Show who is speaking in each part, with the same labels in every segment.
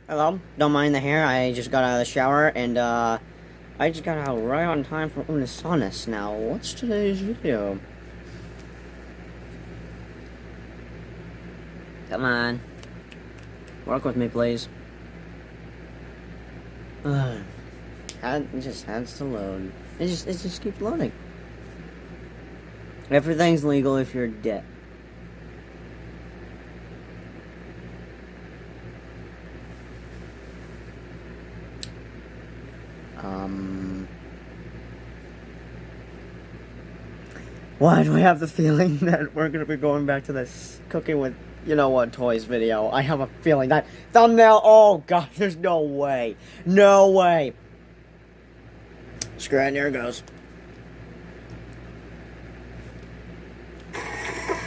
Speaker 1: Hello, don't mind the hair, I just got out of the shower, and, I just got out right on time for Unus. Now, what's today's video? Come on. Work with me, please. It just has to load. It just keeps loading. Everything's legal if you're dead. Why do I have the feeling that we're gonna be going back to this cooking with you know what toys video? I have a feeling that thumbnail. Oh god, there's no way, no way. Screw it, there it goes.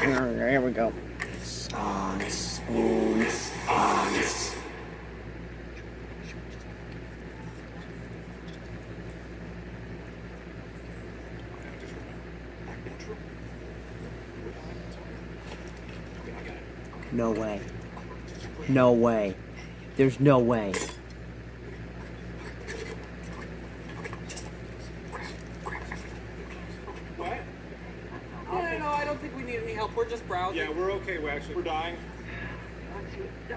Speaker 1: Here we go. Songs. No way. No way. There's no way.
Speaker 2: What? No, I don't think we need any help. We're just browsing.
Speaker 3: Yeah, we're okay. We're dying. Go.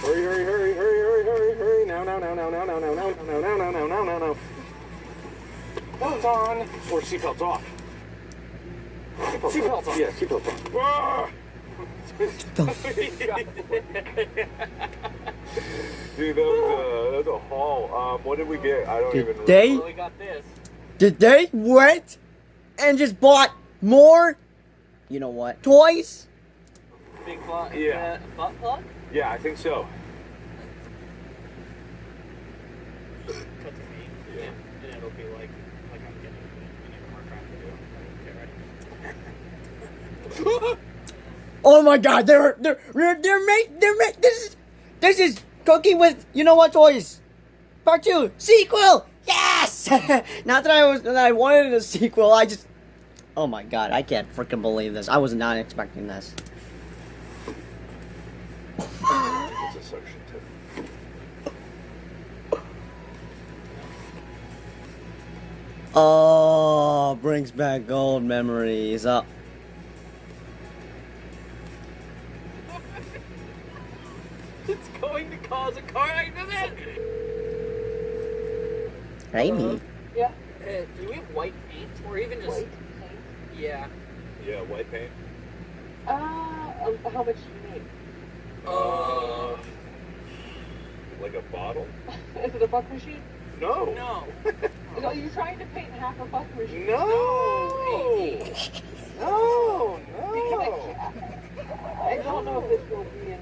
Speaker 3: Hurry. Now. Belts on. Or seatbelts off. Seatbelts on. Yeah, seatbelts on. Dude, that's a haul. What did we get? I don't even remember.
Speaker 2: We got this.
Speaker 1: Did they went and just bought more? You know what? Toys?
Speaker 2: Big plug.
Speaker 3: Yeah.
Speaker 2: Butt plug?
Speaker 3: Yeah, I think so.
Speaker 2: Cut to me. Yeah. And it'll be like I'm getting in a car crash video. Okay, ready?
Speaker 1: Oh my god, they're this is cooking with you know what toys. Part 2 sequel. Yes. Not that I wanted a sequel. Oh my god, I can't freaking believe this. I was not expecting this.
Speaker 3: It's a suction tip.
Speaker 1: Oh, brings back old memories.
Speaker 2: It's going to cause a car accident.
Speaker 1: Maybe.
Speaker 2: Yeah. Do we have white paint or even just
Speaker 4: White paint?
Speaker 2: Yeah.
Speaker 3: Yeah, white paint.
Speaker 4: How much do you need?
Speaker 3: Like a bottle?
Speaker 4: Is it a buck machine?
Speaker 3: No.
Speaker 2: No.
Speaker 4: Are you trying to paint half a buck machine?
Speaker 3: No. No.
Speaker 4: I don't know if this will be in.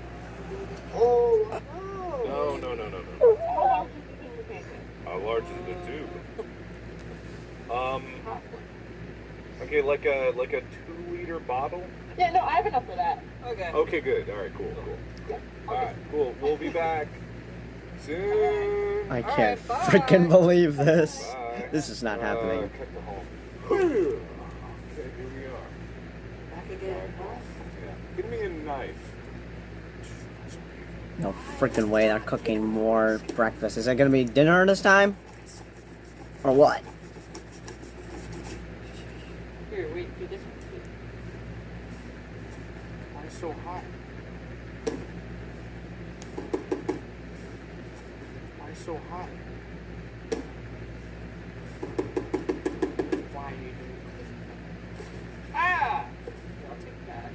Speaker 3: No.
Speaker 4: How large is the thing to paint it?
Speaker 3: How large is the tube? Okay, like a 2-liter bottle.
Speaker 4: Yeah, no, I have enough for that.
Speaker 2: Okay.
Speaker 3: Okay, good. All right, cool.
Speaker 4: Yeah.
Speaker 3: All right, cool. We'll be back soon.
Speaker 1: I
Speaker 2: All
Speaker 1: can't
Speaker 2: right, bye.
Speaker 1: freaking believe this.
Speaker 3: Bye.
Speaker 1: This is not happening.
Speaker 3: Cut the hole. Okay, here we are.
Speaker 2: Back again.
Speaker 3: Yeah. Give me a knife.
Speaker 1: No freaking way they're cooking more breakfast. Is it gonna be dinner this time? Or what?
Speaker 2: Here, wait, do this one.
Speaker 3: Why so hot? Why so hot?
Speaker 2: Why are you doing this? Ah! I'll take that.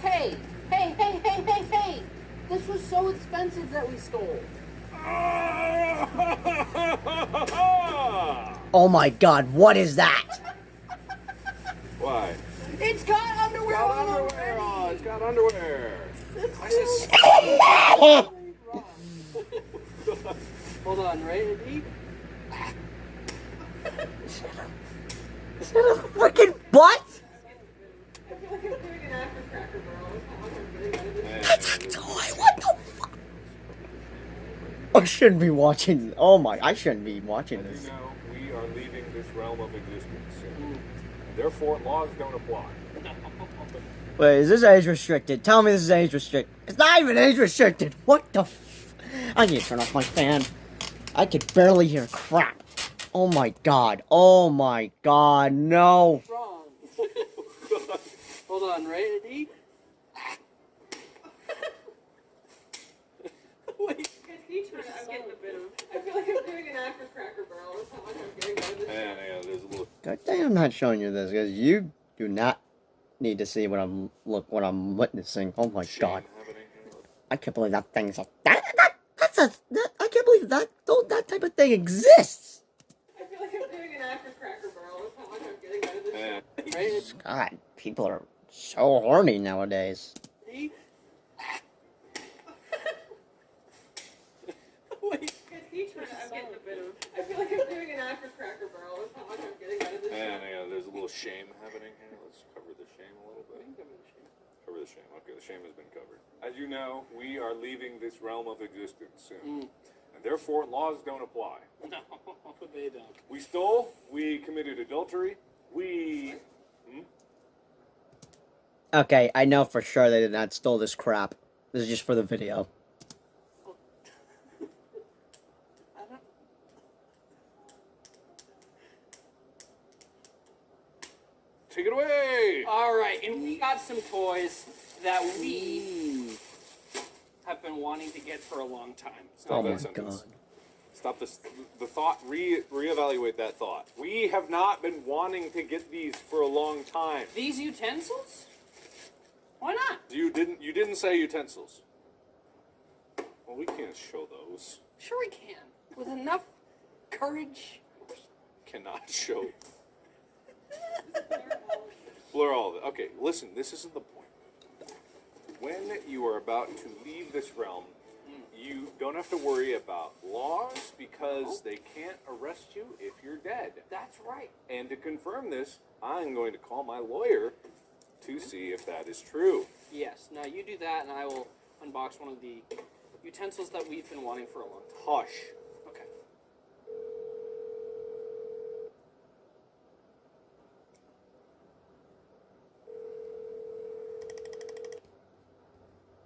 Speaker 4: Hey! This was so expensive that we stole.
Speaker 1: Oh my god, what is that?
Speaker 3: Why?
Speaker 4: It's got underwear on
Speaker 3: Underwear on. It's got underwear. Why is this?
Speaker 2: Hold on, ready?
Speaker 1: Is that a freaking butt?
Speaker 4: I feel like I'm doing an after Cracker Barrel.
Speaker 1: That's a toy, what the fuck? I shouldn't be watching, I shouldn't be watching this.
Speaker 3: You know, are leaving this realm of existence soon. Therefore, laws don't apply.
Speaker 1: Wait, is this age restricted? Tell me this is age restricted. It's not even age restricted. What the I need to turn off my fan. I could barely hear crap. Oh my god. Oh my god. No.
Speaker 2: What's wrong? Hold on, ready? Wait.
Speaker 4: I'm getting a bit of. I feel like I'm doing an after Cracker Barrel. That's how much I'm getting out of this.
Speaker 3: Yeah, there's a little.
Speaker 1: God dang, I'm not showing you this because you do not need to see what I'm witnessing. Oh my
Speaker 3: shame
Speaker 1: god.
Speaker 3: happening here.
Speaker 1: I can't believe that thing's a I can't believe that type of thing exists.
Speaker 4: I feel like I'm doing an after Cracker Barrel. That's how much I'm getting out of this.
Speaker 3: Yeah.
Speaker 2: Right?
Speaker 1: God, people are so horny nowadays.
Speaker 2: Ready? Wait.
Speaker 4: I'm getting a bit of. I feel like I'm doing an after Cracker Barrel. That's how much I'm getting out of this.
Speaker 3: Yeah, there's a little shame happening here. Let's cover the shame a little bit. Cover the shame. Okay, the shame has been covered. As you know, we are leaving this realm of existence soon. And therefore, laws don't apply.
Speaker 2: No, they don't.
Speaker 3: We stole, we committed adultery, we...
Speaker 1: Okay, I know for sure they did not steal this crap. This is just for the video.
Speaker 3: Take it away!
Speaker 2: All right, and we got some toys that we have been wanting to get for a long time.
Speaker 1: Oh
Speaker 3: that
Speaker 1: my
Speaker 3: sentence.
Speaker 1: god.
Speaker 3: Stop this. The thought, reevaluate that thought. We have not been wanting to get these for a long time.
Speaker 2: These utensils? Why not?
Speaker 3: You didn't say utensils. Well, we can't show those.
Speaker 2: Sure we can. With enough courage.
Speaker 3: Cannot show. Blur all of it. Okay, listen, this isn't the point. When you are about to leave this realm, you don't have to worry about laws because they can't arrest you if you're dead.
Speaker 2: That's right.
Speaker 3: And to confirm this, I'm going to call my lawyer to see if that is true.
Speaker 2: Yes. Now you do that, and I will unbox one of the utensils that we've been wanting for a long time.
Speaker 3: Hush.
Speaker 2: Okay.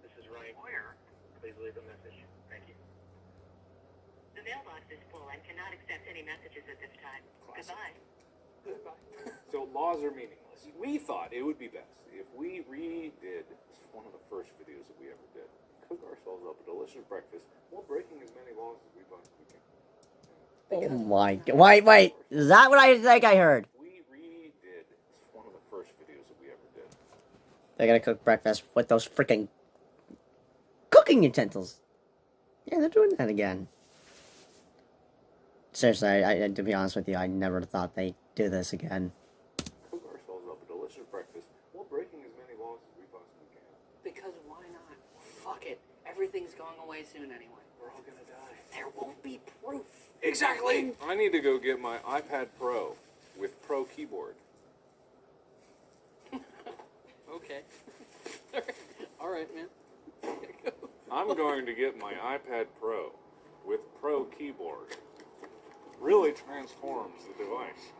Speaker 5: This is Ryan Ware. Please leave a message. Thank you.
Speaker 6: The mailbox is full and cannot accept any messages at this time. Goodbye.
Speaker 2: Goodbye.
Speaker 3: So laws are meaningless. We thought it would be best if we redid one of the first videos that we ever did. Cook ourselves up a delicious breakfast while breaking as many laws as we possibly can.
Speaker 1: Oh my god. Wait. Is that what I think I heard?
Speaker 3: We redid one of the first videos that we ever did.
Speaker 1: They're gonna cook breakfast with those freaking cooking utensils. Yeah, they're doing that again. Seriously, I to be honest with you, I never thought they'd do this again.
Speaker 3: Cook ourselves up a delicious breakfast while breaking as many laws as we possibly can.
Speaker 2: Because why not? Fuck it. Everything's going away soon anyway.
Speaker 3: We're all gonna die.
Speaker 2: There won't be proof.
Speaker 3: Exactly! I need to go get my iPad Pro with Pro keyboard.
Speaker 2: Okay. All right, man.
Speaker 3: I'm going to get my iPad Pro with Pro keyboard. Really transforms the device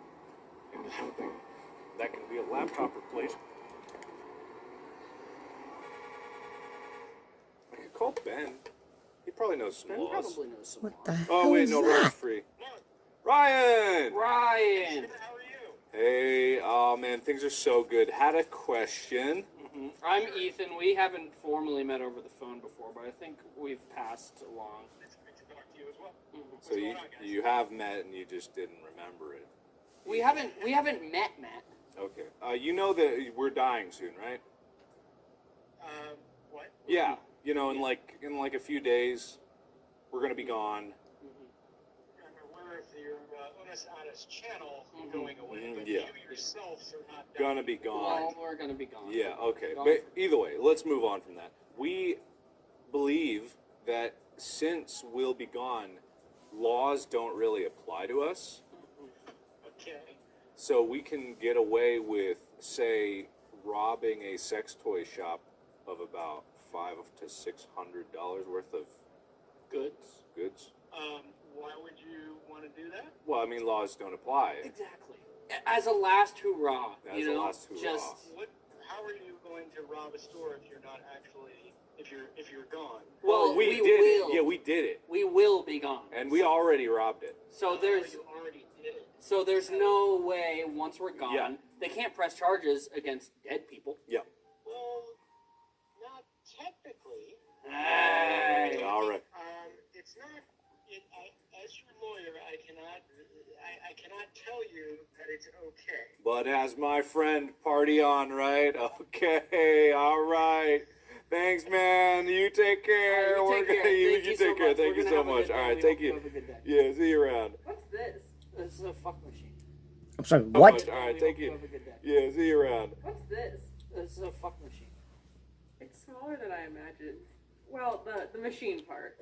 Speaker 3: into something that can be a laptop replacement. I could call Ben. He probably knows some
Speaker 2: Ben
Speaker 3: laws.
Speaker 2: probably knows some
Speaker 1: What the
Speaker 2: laws.
Speaker 1: hell
Speaker 3: Oh wait,
Speaker 1: is
Speaker 3: no,
Speaker 1: that?
Speaker 3: Ryan's free. Ryan!
Speaker 2: Ryan!
Speaker 5: How are you?
Speaker 3: Hey, oh man, things are so good. Had a question.
Speaker 2: I'm Ethan. We haven't formally met over the phone before, but I think we've passed along.
Speaker 5: It's great to talk to you as well.
Speaker 3: So you have met and you just didn't remember it.
Speaker 2: We haven't met.
Speaker 3: Okay. You know that we're dying soon, right?
Speaker 5: What?
Speaker 3: Yeah. You know, in like a few days, we're gonna be gone.
Speaker 5: I'm aware of your Unus channel going away, but
Speaker 3: yeah.
Speaker 5: you yourselves are not
Speaker 3: Gonna be gone.
Speaker 2: Well, we're gonna be gone.
Speaker 3: Yeah. Okay.
Speaker 2: Gone.
Speaker 3: But either way, let's move on from that. We believe that since we'll be gone, laws don't really apply to us.
Speaker 5: Okay.
Speaker 3: So we can get away with, say, robbing a sex toy shop of about $500 to $600 worth of
Speaker 2: Goods.
Speaker 3: goods.
Speaker 5: Why would you want to to do that?
Speaker 3: Well, I mean, laws don't apply.
Speaker 2: Exactly. As a last hurrah,
Speaker 3: As
Speaker 2: you
Speaker 3: a
Speaker 2: know,
Speaker 3: last hurrah.
Speaker 2: just
Speaker 5: How are you going to rob a store if you're not actually if you're gone?
Speaker 2: well,
Speaker 3: we did
Speaker 2: will.
Speaker 3: it. Yeah, we did it,
Speaker 2: We will be gone.
Speaker 3: and we already robbed it.
Speaker 2: So there's
Speaker 5: you already did it.
Speaker 2: so there's no way once we're gone,
Speaker 3: Yeah.
Speaker 2: they can't press charges against dead people.
Speaker 3: Yeah.
Speaker 5: Well, not technically.
Speaker 2: Hey.
Speaker 3: All right.
Speaker 5: It's not. As your lawyer, I cannot tell you that it's okay.
Speaker 3: But as my friend, party on, right? Okay. All right. Thanks, man. You take care.
Speaker 2: You take care.
Speaker 3: You
Speaker 2: Thank you
Speaker 3: take
Speaker 2: so
Speaker 3: care.
Speaker 2: much.
Speaker 3: Thank
Speaker 2: We're
Speaker 3: you
Speaker 2: gonna
Speaker 3: so
Speaker 2: have a
Speaker 3: much.
Speaker 2: good
Speaker 3: All
Speaker 2: day.
Speaker 3: right.
Speaker 2: We
Speaker 3: Thank
Speaker 2: hope
Speaker 3: you.
Speaker 2: you have a good day.
Speaker 3: Yeah. See you around.
Speaker 4: What's this?
Speaker 2: This is a fuck machine.
Speaker 1: I'm sorry,
Speaker 3: So
Speaker 1: what?
Speaker 3: much. All right.
Speaker 2: We
Speaker 3: Thank
Speaker 2: hope you
Speaker 3: you.
Speaker 2: have a good day.
Speaker 3: Yeah. See you around.
Speaker 4: What's this?
Speaker 2: This is a fuck machine.
Speaker 4: It's smaller than I imagined. Well, the machine part.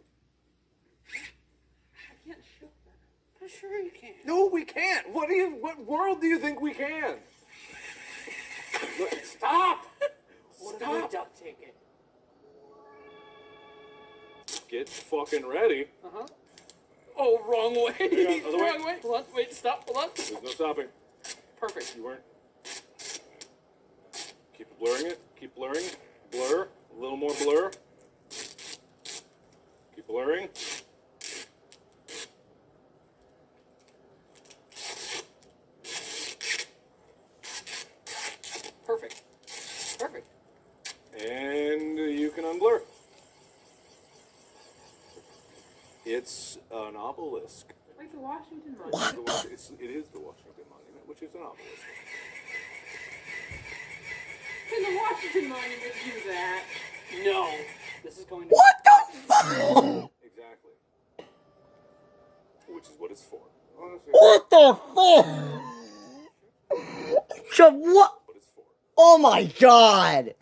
Speaker 4: I can't show that.
Speaker 2: I'm sure you can.
Speaker 3: No, we can't. What world do you think we can? Look,
Speaker 2: Stop! What if we
Speaker 3: Stop.
Speaker 2: duct tape it?
Speaker 3: Get fucking ready.
Speaker 2: Uh-huh. Oh, wrong way.
Speaker 3: on, other way.
Speaker 2: Wrong way. Hold on. Wait, stop. Hold on.
Speaker 3: There's no stopping.
Speaker 2: Perfect.
Speaker 3: You weren't. Keep blurring it. Keep blurring. Blur. A little more blur. Keep blurring.
Speaker 2: Perfect. Perfect.
Speaker 3: And you can unblur. It's an obelisk.
Speaker 4: Like the Washington Monument.
Speaker 3: It is the Washington Monument, which is an obelisk.
Speaker 4: Can the Washington Monument do that?
Speaker 2: No. This is going to...
Speaker 1: What the fuck?
Speaker 3: Exactly. Which is what it's for. Honestly,
Speaker 1: What the fuck? So what?
Speaker 3: what it's for.
Speaker 1: Oh my god!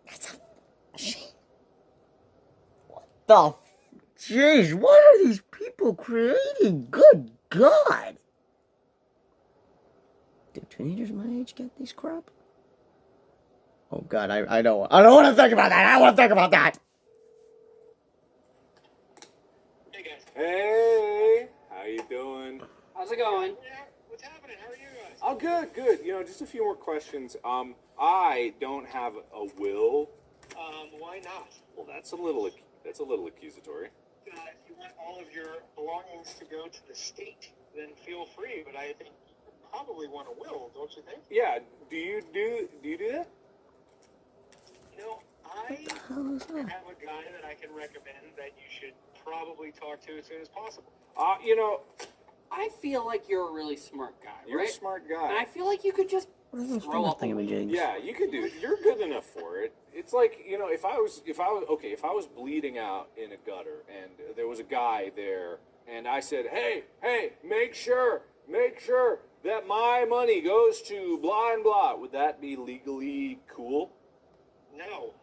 Speaker 1: That's a machine. What the? Jeez, what are these people creating? Good God! Do teenagers my age get these crap? Oh God, I don't want to think about that. I don't want to think about that.
Speaker 5: Hey guys.
Speaker 3: Hey, how you doing?
Speaker 2: How's it going?
Speaker 5: What's happening? How are you guys?
Speaker 3: Oh, good, good. You know, just a few more questions. I don't have a will.
Speaker 5: Why not?
Speaker 3: Well, that's a little accusatory.
Speaker 5: If you want all of your belongings to go to the state, then feel free. But I think you probably want a will, don't you think?
Speaker 3: Yeah. Do you do that?
Speaker 5: You know, I have a guy that I can recommend that you should probably talk to as soon as possible.
Speaker 3: You know,
Speaker 2: I feel like you're a really smart guy,
Speaker 3: you're
Speaker 2: right?
Speaker 3: a smart
Speaker 2: And I
Speaker 3: guy.
Speaker 2: feel like you could just
Speaker 1: What are those
Speaker 2: throw up a
Speaker 1: thingamajigs?
Speaker 3: Yeah, you could do it. You're good enough for it. It's like, you know, if I was bleeding out in a gutter and there was a guy there and I said, hey, make sure that my money goes to blah and blah, would that be legally cool?
Speaker 5: No,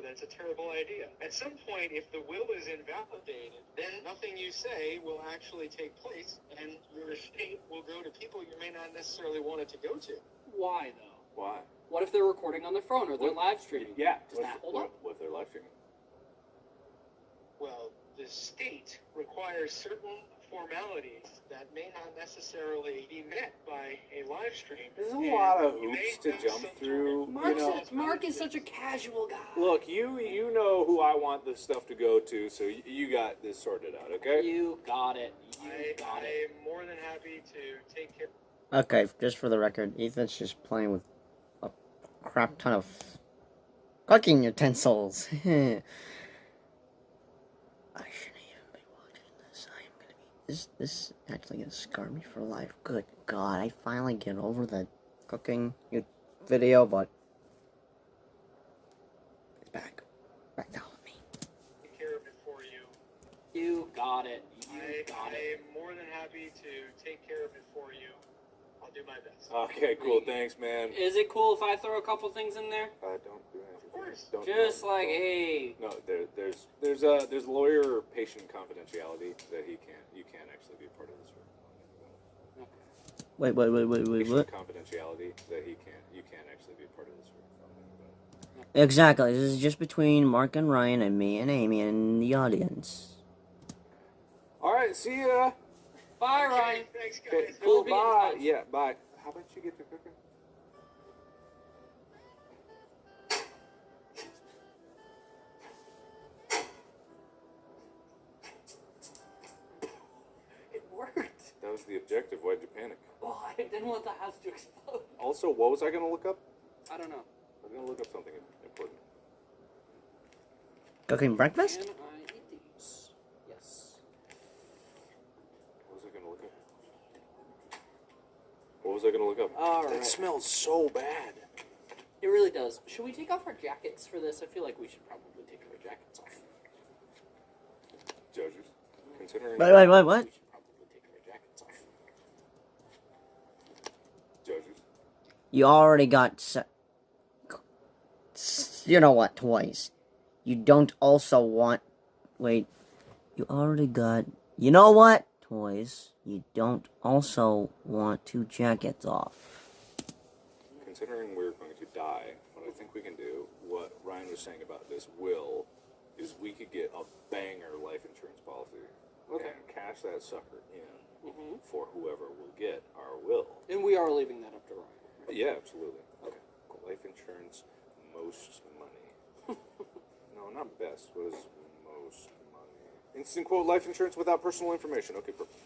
Speaker 5: that's a terrible idea. At some point, if the will is invalidated, then nothing you say will actually take place, and your estate will go to people you may not necessarily want it to go to.
Speaker 2: Why, though?
Speaker 3: Why?
Speaker 2: What if they're recording on their phone or they're live streaming?
Speaker 3: Yeah.
Speaker 2: Does that hold up?
Speaker 3: What if they're live streaming?
Speaker 5: Well, the state requires certain formalities that may not necessarily be met by a live stream.
Speaker 3: There's a
Speaker 5: And
Speaker 3: lot of
Speaker 5: you may
Speaker 3: hoops to
Speaker 5: have
Speaker 3: jump
Speaker 5: some
Speaker 3: through.
Speaker 5: sort of-
Speaker 2: Mark is such a casual guy.
Speaker 3: Look, you know who I want this stuff to go to, so you got this sorted out, okay?
Speaker 2: You got it. You got it.
Speaker 5: I'm more than happy to take care.
Speaker 1: Okay, just for the record, Ethan's just playing with a crap ton of cooking utensils. I shouldn't even be watching this. I am gonna be. This is actually gonna scar me for life. Good God, I finally get over the cooking video, but it's back down with me.
Speaker 5: Take care of it for you.
Speaker 2: You got it. You got it.
Speaker 5: I'm more than happy to take care of it for you. I'll do my best.
Speaker 3: Okay, cool. Thanks, man.
Speaker 2: Is it cool if I throw a couple things in there?
Speaker 3: Don't do anything.
Speaker 5: Of course.
Speaker 3: Don't,
Speaker 2: Just
Speaker 3: don't-
Speaker 2: like,
Speaker 3: don't.
Speaker 2: hey.
Speaker 3: No, there's lawyer-patient confidentiality that you can't actually be a part of this room.
Speaker 2: Okay.
Speaker 1: Wait,
Speaker 3: Patient
Speaker 1: what?
Speaker 3: confidentiality that you can't actually be a part of this room.
Speaker 2: Okay.
Speaker 1: Exactly. This is just between Mark and Ryan and me and Amy and the audience.
Speaker 3: All right, see ya.
Speaker 2: Bye,
Speaker 5: Okay,
Speaker 2: Ryan.
Speaker 5: thanks, guys.
Speaker 3: Okay,
Speaker 2: We'll
Speaker 3: cool.
Speaker 2: be in
Speaker 3: Bye.
Speaker 2: touch.
Speaker 3: Yeah, bye. How about you get to cooking?
Speaker 2: It worked.
Speaker 3: That was the objective. Why'd you panic?
Speaker 2: Well, I didn't want the house to explode.
Speaker 3: Also, what was I gonna look up?
Speaker 2: I don't know.
Speaker 3: I was gonna look up something important.
Speaker 1: Cooking breakfast?
Speaker 2: Can I eat these? Yes.
Speaker 3: What was I gonna look up? What was I gonna look up?
Speaker 2: All
Speaker 3: That
Speaker 2: right.
Speaker 3: smells so bad.
Speaker 2: It really does. Should we take off our jackets for this? I feel like we should probably take our jackets off.
Speaker 3: Judges, considering.
Speaker 1: Wait, what?
Speaker 2: We should probably take our jackets off.
Speaker 3: Judges.
Speaker 1: You already got you know what, toys. You don't also want... Wait. You already got... You know what, toys. You don't also want 2 jackets off.
Speaker 3: Considering we're going to die, what I think we can do, what Ryan was saying about this will, is we could get a banger life insurance policy.
Speaker 2: Okay.
Speaker 3: And cash that sucker in
Speaker 2: Mm-hmm.
Speaker 3: for whoever will get our will.
Speaker 2: And we are leaving that up to Ryan.
Speaker 3: Yeah, absolutely. Okay. Cool. Life insurance, most money. No, not best. What is most money? Instant quote life insurance without personal information. Okay, perfect.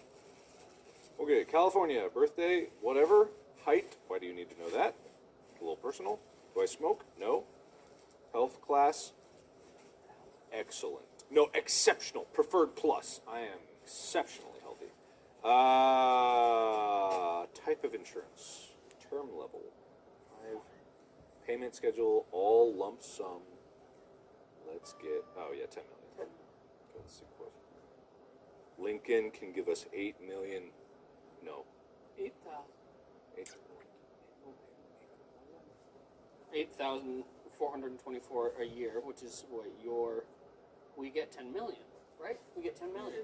Speaker 3: Okay, California, birthday, whatever. Height, why do you need to know that? A little personal. Do I smoke? No. Health class, excellent. No, exceptional. Preferred plus. I am exceptionally healthy. Type of insurance. Term level. 5. Payment schedule, all lump sum. Let's get, oh yeah, 10 million. Let's see what. Lincoln can give us 8 million. No.
Speaker 2: 8,000.
Speaker 3: 8.
Speaker 2: 8,424 a year, which is what we get 10 million, right? We get 10 million.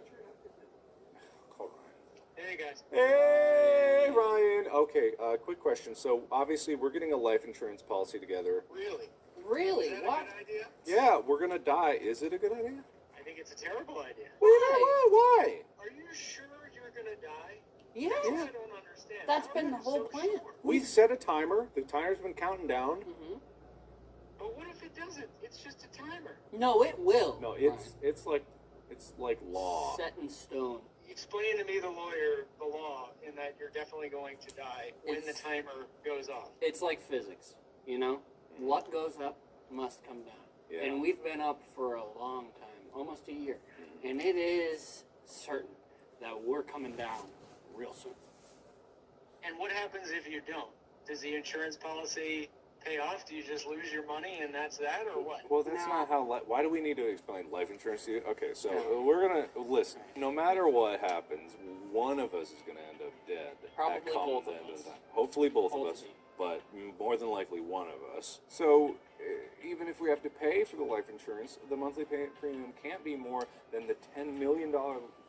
Speaker 3: Call Ryan.
Speaker 5: Hey, guys.
Speaker 3: Hey, Ryan. Okay, quick question. So, obviously, we're getting a life insurance policy together.
Speaker 5: Really?
Speaker 2: Really?
Speaker 5: Is that
Speaker 2: What?
Speaker 5: a good idea?
Speaker 3: Yeah, we're gonna die. Is it a good idea?
Speaker 5: I think it's a terrible idea.
Speaker 3: Why?
Speaker 5: Are you sure you're gonna die?
Speaker 2: Yeah.
Speaker 5: That's what I don't understand.
Speaker 2: That's
Speaker 5: How
Speaker 2: been
Speaker 5: are
Speaker 2: the
Speaker 5: you
Speaker 2: whole
Speaker 5: so
Speaker 2: plan.
Speaker 5: sure?
Speaker 3: We set a timer. The timer's been counting down.
Speaker 2: Mm-hmm.
Speaker 5: But what if it doesn't? It's just a timer.
Speaker 2: No, it will.
Speaker 3: No,
Speaker 2: Ryan.
Speaker 3: it's like law.
Speaker 2: Set in stone.
Speaker 5: Explain to me the law, in that you're definitely going to die when the timer goes off.
Speaker 2: It's like physics, you know? What goes up must come down.
Speaker 3: Yeah.
Speaker 2: And we've been up for a long time, almost a year. And it is certain that we're coming down real soon.
Speaker 5: And what happens if you don't? Does the insurance policy pay off? Do you just lose your money and that's that, or what?
Speaker 3: Well, that's
Speaker 2: No.
Speaker 3: not how. Why do we need to explain life insurance to you? Okay, so we're gonna listen. No matter what happens, one of us is gonna end up dead.
Speaker 2: Probably
Speaker 3: at come
Speaker 2: both
Speaker 3: the
Speaker 2: of
Speaker 3: end
Speaker 2: us.
Speaker 3: the time. Hopefully, both of
Speaker 2: Both
Speaker 3: us,
Speaker 2: of you.
Speaker 3: but more than likely one of us. So, even if we have to pay for the life insurance, the monthly premium can't be more than the $10 million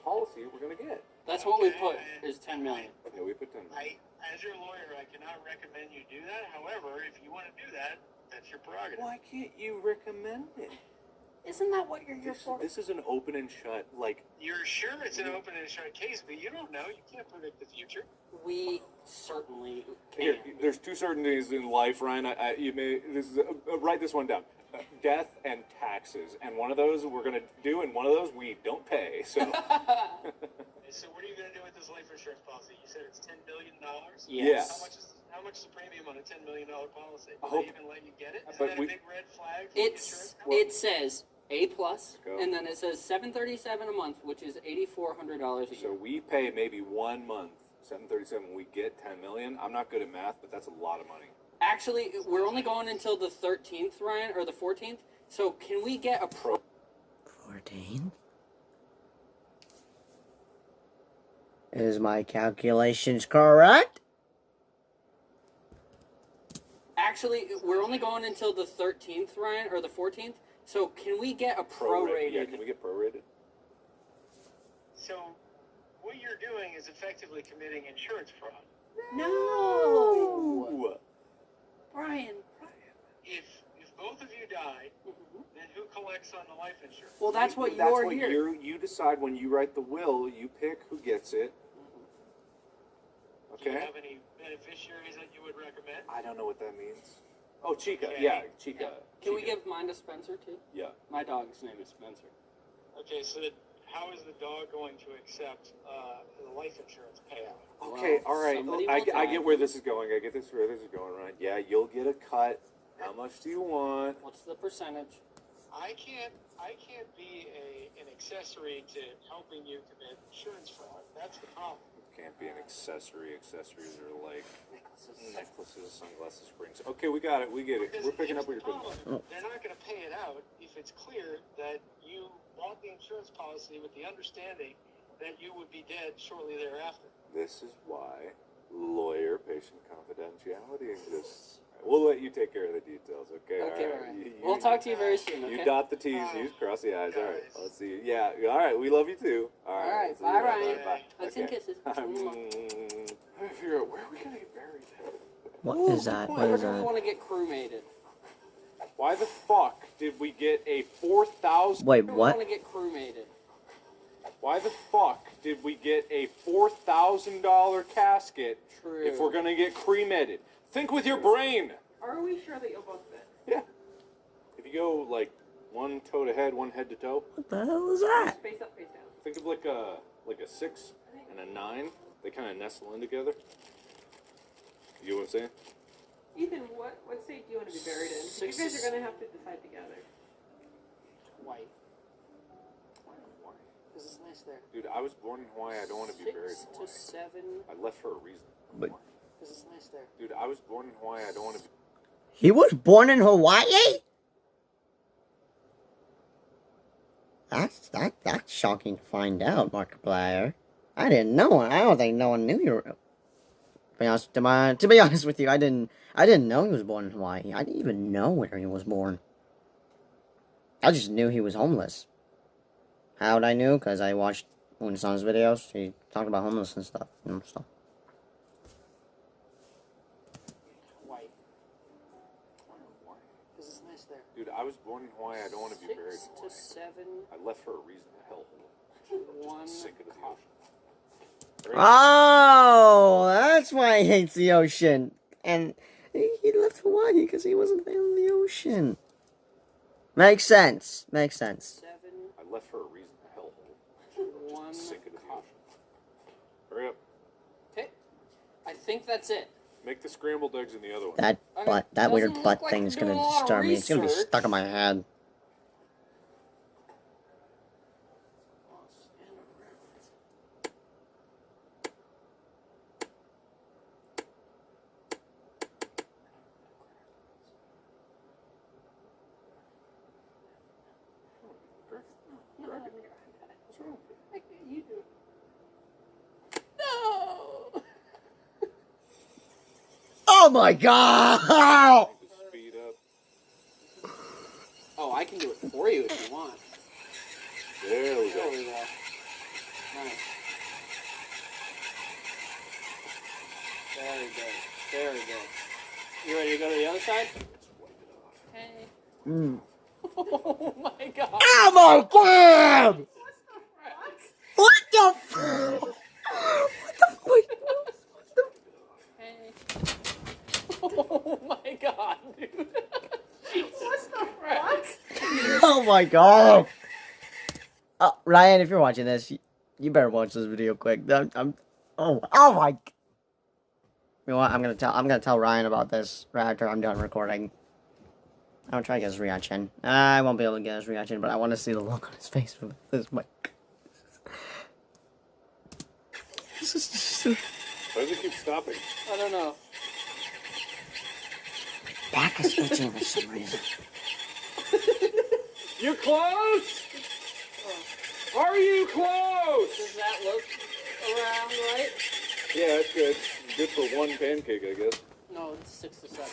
Speaker 3: policy we're gonna get.
Speaker 2: That's what we put, is 10 million.
Speaker 3: Okay, we put 10 million.
Speaker 5: As your lawyer, I cannot recommend you do that. However, if you want to do that, that's your prerogative.
Speaker 3: Why can't you recommend it?
Speaker 2: Isn't that what you're here for?
Speaker 3: This is an open and shut, like,
Speaker 5: You're sure it's an open and shut case, but you don't know. You can't predict the future.
Speaker 2: We certainly
Speaker 3: here,
Speaker 2: can.
Speaker 3: there's 2 certainties in life, Ryan. You may write this one down: death and taxes. And one of those we're gonna do, and one of those we don't pay. So,
Speaker 5: So what are you going to do with this life insurance policy? You said it's $10 billion.
Speaker 2: Yes.
Speaker 5: How much is the premium on a $10 million policy?
Speaker 3: I
Speaker 5: Do
Speaker 3: hope-
Speaker 5: they even let you get it? Isn't
Speaker 3: but
Speaker 5: that a
Speaker 3: we-
Speaker 5: big red flag for the insurance company?
Speaker 2: It says A plus,
Speaker 3: Go.
Speaker 2: and then it says $737 a month, which is $8,400 a year.
Speaker 3: so we pay maybe 1 month, $737. We get 10 million. I'm not good at math, but that's a lot of money.
Speaker 2: Actually, we're only going until the 13th, Ryan, or the 14th. So can we get a pro?
Speaker 1: 14? Is my calculations correct?
Speaker 2: Actually, we're only going until the 13th, Ryan, or the 14th. So can we get a prorated?
Speaker 3: Yeah, can we get prorated?
Speaker 5: So what you're doing is effectively committing insurance fraud.
Speaker 2: No, Brian.
Speaker 5: If both of you die, then who collects on the life insurance?
Speaker 2: Well, that's what
Speaker 3: That's
Speaker 2: you're
Speaker 3: what
Speaker 2: here.
Speaker 3: you decide when you write the will. You pick who gets it.
Speaker 5: Do you
Speaker 3: Okay.
Speaker 5: have any beneficiaries that you would recommend?
Speaker 3: I don't know what that means. Oh, Chica.
Speaker 5: Okay.
Speaker 3: Yeah, Chica.
Speaker 2: Can we
Speaker 3: Chica.
Speaker 2: give mine to Spencer too?
Speaker 3: Yeah.
Speaker 2: My dog's name is Spencer.
Speaker 5: Okay, so how is the dog going to accept the life insurance payout?
Speaker 3: Okay.
Speaker 2: Well,
Speaker 3: all right.
Speaker 2: somebody
Speaker 3: I
Speaker 2: will
Speaker 3: get
Speaker 2: die.
Speaker 3: where this is going. I get this where this is going. Right. Yeah. You'll get a cut. How much do you want?
Speaker 2: What's the percentage?
Speaker 5: I can't be an accessory to helping you commit insurance fraud. That's the problem.
Speaker 3: Can't be an accessory. Accessories are like necklaces, sunglasses, rings. Okay, we got it. We get it.
Speaker 5: Because
Speaker 3: We're picking
Speaker 5: here's
Speaker 3: up what
Speaker 5: the
Speaker 3: you're putting
Speaker 5: problem.
Speaker 3: down.
Speaker 5: They're not going to pay it out if it's clear that you bought the insurance policy with the understanding that you would be dead shortly thereafter.
Speaker 3: This is why lawyer-patient confidentiality exists. We'll let you take care of the details, okay?
Speaker 2: Okay,
Speaker 3: All
Speaker 2: all
Speaker 3: right.
Speaker 2: right. We'll talk to you very soon, okay?
Speaker 3: You dot the T's, you cross the I's. All right, let's see you. Yeah, all right, we love you too. All right,
Speaker 2: All right,
Speaker 3: let's see
Speaker 2: bye,
Speaker 3: you.
Speaker 2: Ryan.
Speaker 3: Bye.
Speaker 2: Hugs and kisses.
Speaker 3: I'm trying to figure out where are we going to get buried.
Speaker 1: What is that? What
Speaker 2: Where
Speaker 1: is
Speaker 2: do we
Speaker 1: that?
Speaker 2: want to get cremated?
Speaker 3: Why the fuck did we get a 4,000...
Speaker 1: Wait,
Speaker 2: Where do we want
Speaker 1: what?
Speaker 2: to get cremated?
Speaker 3: Why the fuck did we get a $4,000 casket
Speaker 2: True.
Speaker 3: if we're going to get cremated? Think with your brain.
Speaker 4: Are we sure that you'll both fit?
Speaker 3: Yeah. If you go like one toe to head, one head to toe,
Speaker 1: What the hell is that?
Speaker 4: Face up, face down.
Speaker 3: think of like a 6 and a 9. They kind of nestle in together. You know what I'm saying?
Speaker 4: Ethan, what state do you want to be buried in? 'Cause you guys are going to have to decide together.
Speaker 2: White. Because it's nice there.
Speaker 3: Dude, I was born in Hawaii. I don't want to be buried in
Speaker 2: 6 to
Speaker 3: Hawaii.
Speaker 2: 7.
Speaker 3: I left for a reason.
Speaker 1: But
Speaker 2: Because it's nice there.
Speaker 3: Dude, I was born in Hawaii. I don't want to be...
Speaker 1: he was born in Hawaii? That's shocking to find out, Markiplier. I didn't know it. I don't think no one knew you were. To be honest with you, I didn't know he was born in Hawaii. I didn't even know where he was born. I just knew he was homeless. How'd I know? Because I watched one of his videos. He talked about homeless and stuff. So.
Speaker 2: White. Because it's nice there.
Speaker 3: Dude, I was born in Hawaii. I don't want to be buried in
Speaker 2: 6
Speaker 3: Hawaii.
Speaker 2: to 7.
Speaker 3: I left for a reason. Hell.
Speaker 2: 1
Speaker 3: Just sick of the
Speaker 2: coffee.
Speaker 3: ocean.
Speaker 1: Oh, that's why he hates the ocean. And he left Hawaii because he wasn't a fan of the ocean. Makes sense. Makes sense.
Speaker 2: 7.
Speaker 3: I left for a reason. Hell.
Speaker 2: 1
Speaker 3: Sick of the
Speaker 2: coffee.
Speaker 3: ocean. Hurry up.
Speaker 2: Okay. I think that's it.
Speaker 3: Make the scrambled eggs in the other one.
Speaker 1: That
Speaker 2: I mean,
Speaker 1: butt, that weird
Speaker 2: doesn't
Speaker 1: butt
Speaker 2: look like
Speaker 1: thing is
Speaker 2: you're
Speaker 1: gonna
Speaker 2: doing a lot of
Speaker 1: disturb me. It's gonna be
Speaker 2: research.
Speaker 1: stuck in my head.
Speaker 2: You do. No!
Speaker 1: Oh my god!
Speaker 3: Speed up.
Speaker 2: Oh, I can do it for you if you want.
Speaker 3: There we
Speaker 2: There
Speaker 3: go.
Speaker 2: we go. Nice. Very good. Very good. You ready to go to the other side? Hey.
Speaker 1: Mm.
Speaker 2: Oh my god.
Speaker 1: Oh my god! What the fuck? What the wait, what the
Speaker 2: Hey. Oh my god, dude. Jesus Christ.
Speaker 1: Oh my god! Oh, Ryan, if you're watching this, you better watch this video quick. Oh my. You know what? I'm gonna tell Ryan about this right after I'm done recording. I'm gonna try to get his reaction. I won't be able to get his reaction, but I want to see the look on his face with this mic. This is just
Speaker 3: Why does it keep stopping?
Speaker 2: I don't know.
Speaker 1: back is itching for some reason.
Speaker 3: You close? Are you close?
Speaker 2: Does that look around right?
Speaker 3: Yeah, that's good. Good for one pancake, I guess.
Speaker 2: No, it's 6 to 7.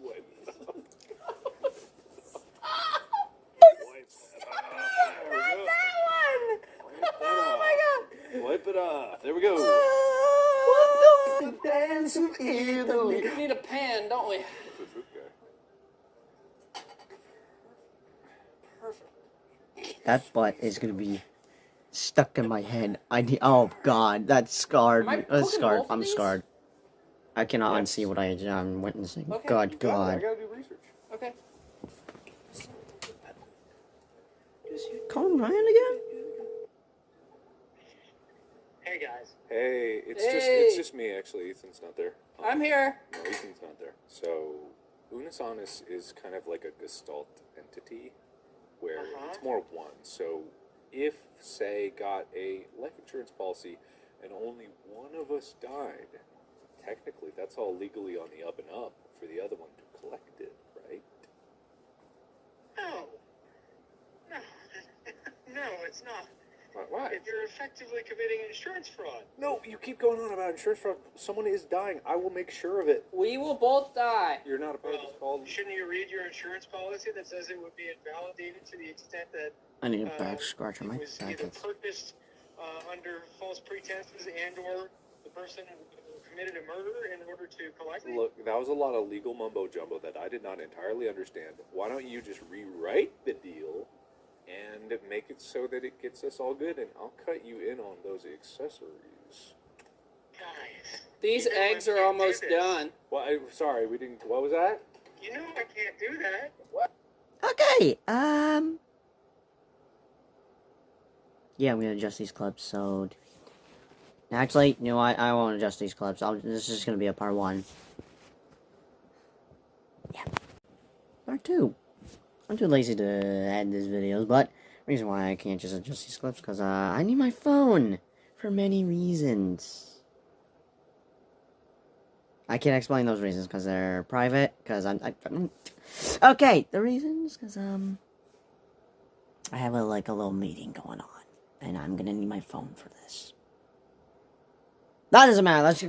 Speaker 3: What? Wipe it off. There we go.
Speaker 1: What the dance of Italy?
Speaker 2: We need a pan, don't we?
Speaker 3: Who's this guy?
Speaker 1: That butt is gonna be stuck in my head. Oh god, that's scarred.
Speaker 2: Am I
Speaker 1: That's
Speaker 2: cooking
Speaker 1: scarred.
Speaker 2: both of
Speaker 1: I'm
Speaker 2: these?
Speaker 1: scarred. I cannot
Speaker 3: Yes.
Speaker 1: unsee what I'm witnessing.
Speaker 2: Okay.
Speaker 1: God,
Speaker 3: I
Speaker 1: God.
Speaker 3: gotta do research.
Speaker 2: Okay.
Speaker 1: Is he calling Ryan again?
Speaker 5: Hey guys.
Speaker 3: Hey, it's
Speaker 2: Hey.
Speaker 3: just me actually. Ethan's not there.
Speaker 2: I'm here.
Speaker 3: No, Ethan's not there. So, Unus Annus is kind of like a gestalt entity, where it's more one. So, if say got a life insurance policy, and only one of us died, technically that's all legally on the up and up for the other one to collect it, right?
Speaker 5: No. No. No, it's not.
Speaker 3: Why?
Speaker 5: You're effectively committing insurance fraud.
Speaker 3: No, you keep going on about insurance fraud. Someone is dying. I will make sure of it.
Speaker 2: We will both die.
Speaker 3: You're not a part of this call.
Speaker 5: Shouldn't you read your insurance policy that says it would be invalidated to the extent that
Speaker 1: I need a back scratch on my
Speaker 5: it was
Speaker 1: back.
Speaker 5: either purchased under false pretenses and/or the person committed a murder in order to collect it?
Speaker 3: Look, that was a lot of legal mumbo jumbo that I did not entirely understand. Why don't you just rewrite the deal and make it so that it gets us all good, and I'll cut you in on those accessories.
Speaker 5: Guys,
Speaker 2: These
Speaker 5: you know I
Speaker 2: eggs are
Speaker 5: can't do
Speaker 2: almost
Speaker 5: this.
Speaker 2: done.
Speaker 3: Well, sorry, we didn't. What was that?
Speaker 5: You know I can't do that.
Speaker 1: Okay, yeah, I'm gonna adjust these clips, so... Actually, you know what? I won't adjust these clips. This is just gonna be a part 1. Yeah. Part 2. I'm too lazy to add these videos, but the reason why I can't just adjust these clips, because, I need my phone. For many reasons. I can't explain those reasons, because they're private, because okay, the reasons, because, I have a little meeting going on, and I'm gonna need my phone for this. That doesn't matter. Let's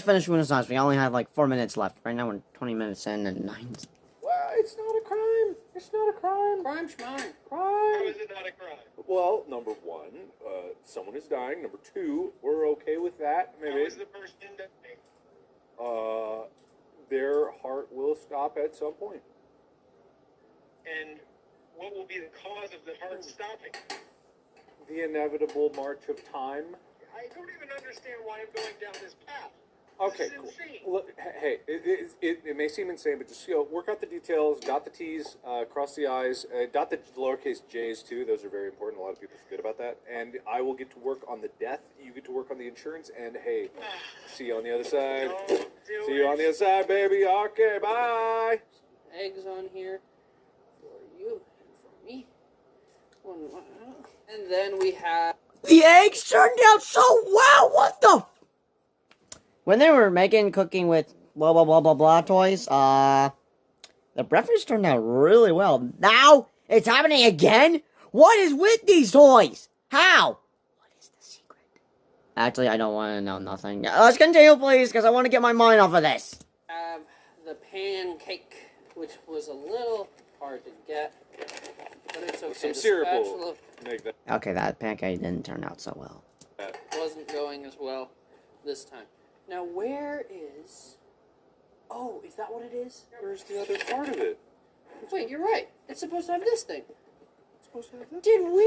Speaker 1: finish Unus Annus. We only have 4 minutes left. Right now we're 20 minutes in and 9.
Speaker 3: Well, it's not a crime. It's not a crime.
Speaker 2: Crime schmime.
Speaker 5: How
Speaker 3: Crime.
Speaker 5: is it not a crime?
Speaker 3: Well, number 1, someone is dying. Number 2, we're okay with that.
Speaker 5: How
Speaker 3: Maybe.
Speaker 5: is the person dying?
Speaker 3: Their heart will stop at some point.
Speaker 5: And what will be the cause of the heart stopping?
Speaker 3: The inevitable march of time.
Speaker 5: I don't even understand why I'm going down this path.
Speaker 3: Okay,
Speaker 5: This is
Speaker 3: cool.
Speaker 5: insane.
Speaker 3: Look, hey, it may seem insane, but just work out the details, dot the T's, cross the I's, dot the lowercase J's too. Those are very important. A lot of people forget about that. And I will get to work on the death. You get to work on the insurance. And hey, see you on the other side.
Speaker 5: Don't do
Speaker 3: See you
Speaker 5: it.
Speaker 3: on the other side, baby. Okay, bye.
Speaker 2: Eggs on here for you and for me. And then we have...
Speaker 1: The eggs turned out so well. What the? When they were making cooking with blah blah blah blah blah toys, the breakfast turned out really well. Now it's happening again. What is with these toys? How? What is the secret? Actually, I don't want to know nothing. Let's continue, please, because I want to get my mind off of this.
Speaker 2: have the pancake, which was a little hard to get, but it's okay.
Speaker 3: Some
Speaker 2: The
Speaker 3: syrup will
Speaker 2: spatula
Speaker 3: make that.
Speaker 1: Okay, that pancake didn't turn out so well.
Speaker 2: wasn't going as well this time. Now, where is... Oh, is that what it is?
Speaker 3: Where's the other part of it?
Speaker 2: Wait, you're right. It's supposed to have this thing.
Speaker 3: It's supposed to have that.
Speaker 2: Did we?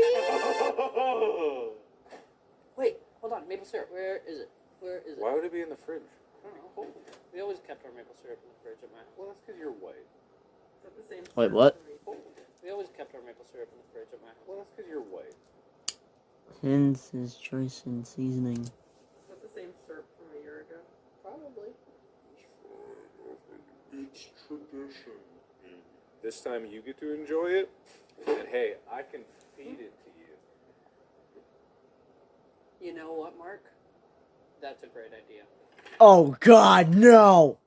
Speaker 2: Wait, hold on. Maple syrup. Where is it? Where is it?
Speaker 3: Why would it be in the fridge?
Speaker 2: I don't know. Hold on. We always kept our maple syrup in the fridge at my house.
Speaker 3: Well, that's because you're white.
Speaker 4: Is that the same
Speaker 1: Wait,
Speaker 4: syrup
Speaker 1: what?
Speaker 4: as the maple?
Speaker 2: We always kept our maple syrup in the fridge at my house.
Speaker 3: Well, that's because you're white.
Speaker 1: Hence his choice in seasoning.
Speaker 4: Is that the same syrup from a year ago?
Speaker 2: Probably.
Speaker 3: It's tradition. This time you get to enjoy it, and hey, I can feed it to you.
Speaker 2: You know what, Mark? That's a great idea.
Speaker 1: Oh God, no!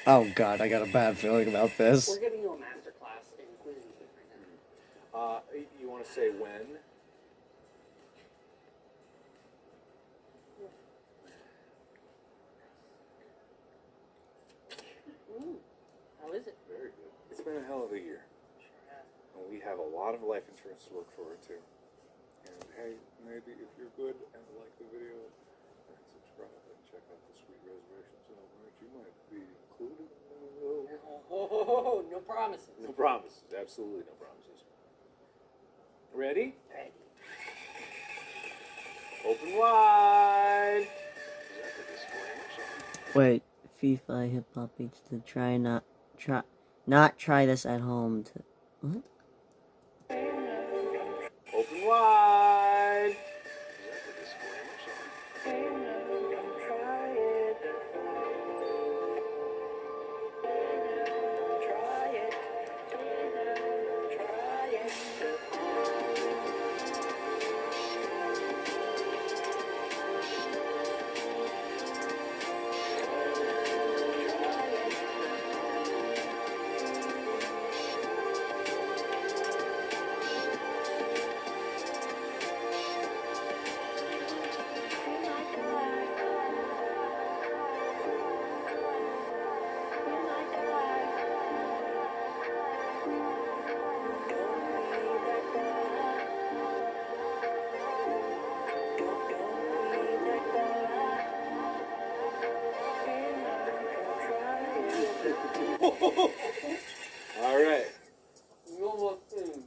Speaker 1: Oh God, I got a bad feeling about this.
Speaker 2: We're giving you a master class in quizzing right now.
Speaker 3: You want to say when?
Speaker 2: How is it?
Speaker 3: Very good. It's been a hell of a year. And we have a lot of life insurance to look forward to. And hey, maybe if you're good and like the video, and subscribe and check out the sweet reservations on merch, you might be included in
Speaker 2: promises.
Speaker 3: No promises. Absolutely no promises. Ready?
Speaker 2: Ready.
Speaker 3: Open wide.
Speaker 1: Wait, FIFA hip hop beats to not try this at home. To what?
Speaker 3: Open wide. All right.
Speaker 2: You almost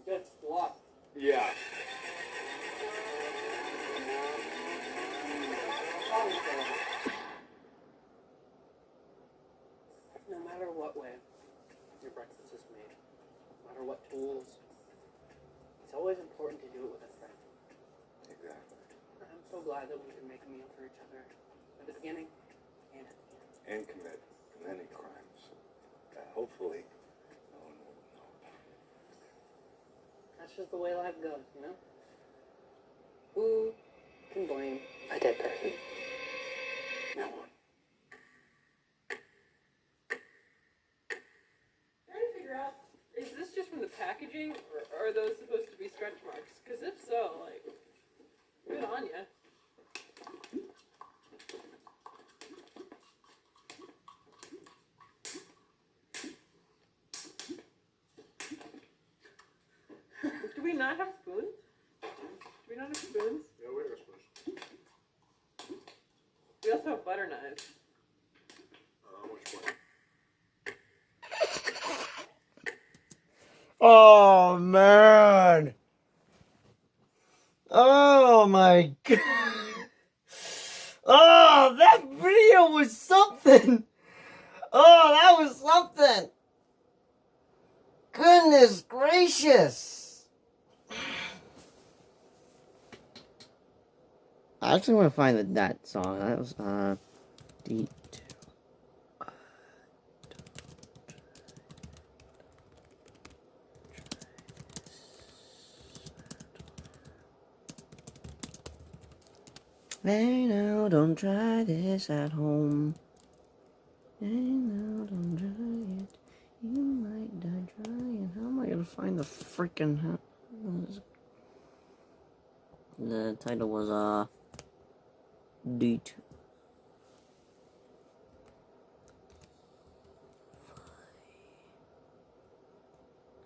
Speaker 2: just lost.
Speaker 3: Yeah.
Speaker 2: No matter what way your breakfast is made, no matter what tools, it's always important to do it with a friend.
Speaker 3: Exactly.
Speaker 2: I'm so glad that we can make a meal for each other at the beginning and at the end.
Speaker 3: And commit many crimes that hopefully no one will know about.
Speaker 2: That's just the way life goes, you know? Who can blame a dead person? No one.
Speaker 4: Trying to figure out, is this just from the packaging, or are those supposed to be stretch marks? Because if so, like, good on ya. Do we not have spoons? Do we not have spoons?
Speaker 3: Yeah, we got spoons.
Speaker 4: We also have butter knives.
Speaker 3: Which one?
Speaker 1: Oh man! Oh my god! Oh, that video was something! Oh, that was something! Goodness gracious! I actually want to find that song. That was D2. Hey now, don't try this at home. Hey now, don't try it. You might die trying. How am I gonna find the freaking... The title was, D2.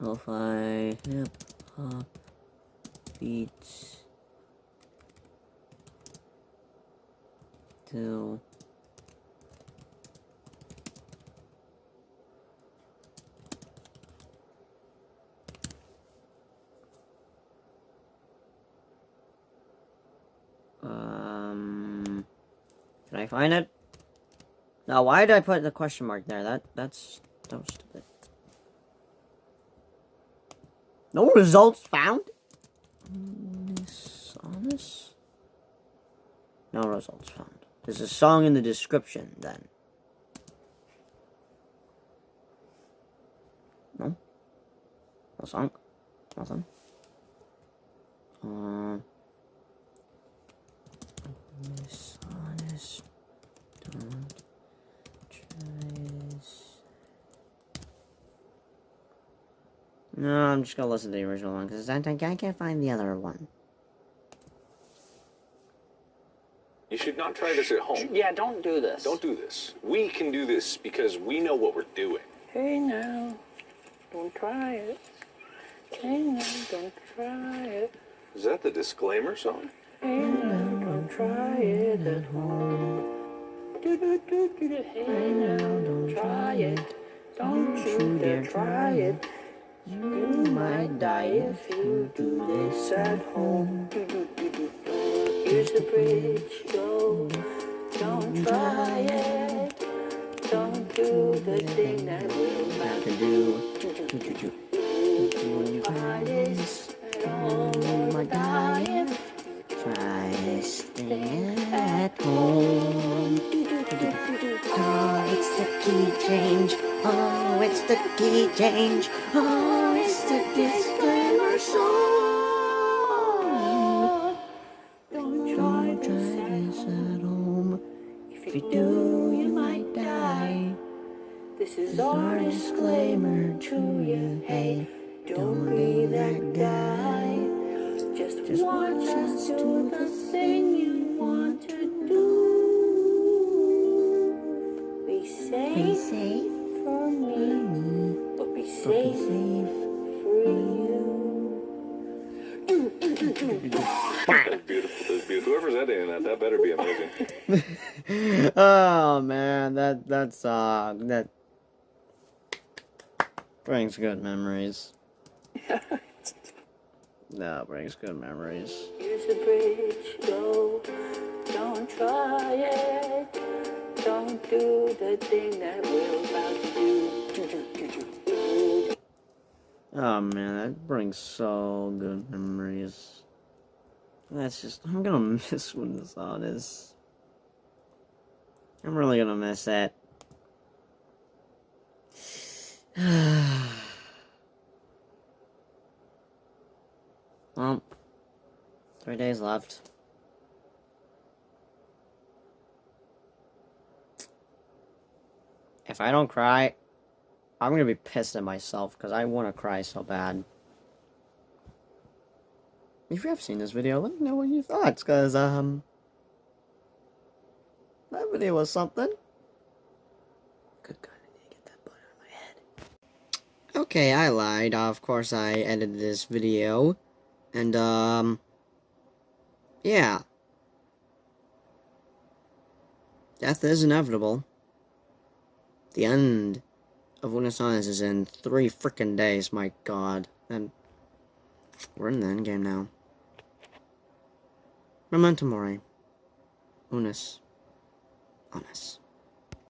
Speaker 1: Lo-fi hip-hop beats to can I find it? Now, why did I put the question mark there? That was stupid. No results found? Honest? No results found. There's a song in the description, then. No? No song? Nothing? Dishonest. Don't try this. No, I'm just gonna listen to the original one, because I can't find the other one.
Speaker 3: You should not try this at home.
Speaker 2: Yeah, don't do this.
Speaker 3: Don't do this. We can do this because we know what we're doing.
Speaker 2: Hey now, don't try it. Hey now, don't try it.
Speaker 3: Is that the disclaimer song?
Speaker 2: Hey now, don't try it at home. Do do do do do. Hey now, don't try it. Don't you dare try it. You might die if you do this at home. Here's the bridge, go. Don't try it. Don't do the thing that we're about to do. Try this at home. You might die if try this thing at home. Oh, it's the key change. Oh, it's the key change. Oh, it's the disclaimer song. Don't try this at home. If you do, you might die. This is our disclaimer to you. Hey, don't be that guy. Just watch us do the thing you want to do. Be safe for me, but be safe for you.
Speaker 3: That's beautiful. That's beautiful. Whoever's editing that better be amazing.
Speaker 1: Oh man, that brings good memories. That brings good memories.
Speaker 2: Here's the bridge, go. Don't try it. Don't do the thing that we're about to do.
Speaker 1: Oh man, that brings so good memories. That's just, I'm gonna miss when the song is. I'm really gonna miss that. Well, 3 days left. If I don't cry, I'm gonna be pissed at myself because I want to cry so bad. If you have seen this video, let me know what you thought, because that video was something. Good God, I need to get that butt out of my head. Okay, I lied. Of course I edited this video. And, yeah. Death is inevitable. The end of Unus is in 3 freaking days, my God. And we're in the endgame now. Memento Mori. Unus. Annus.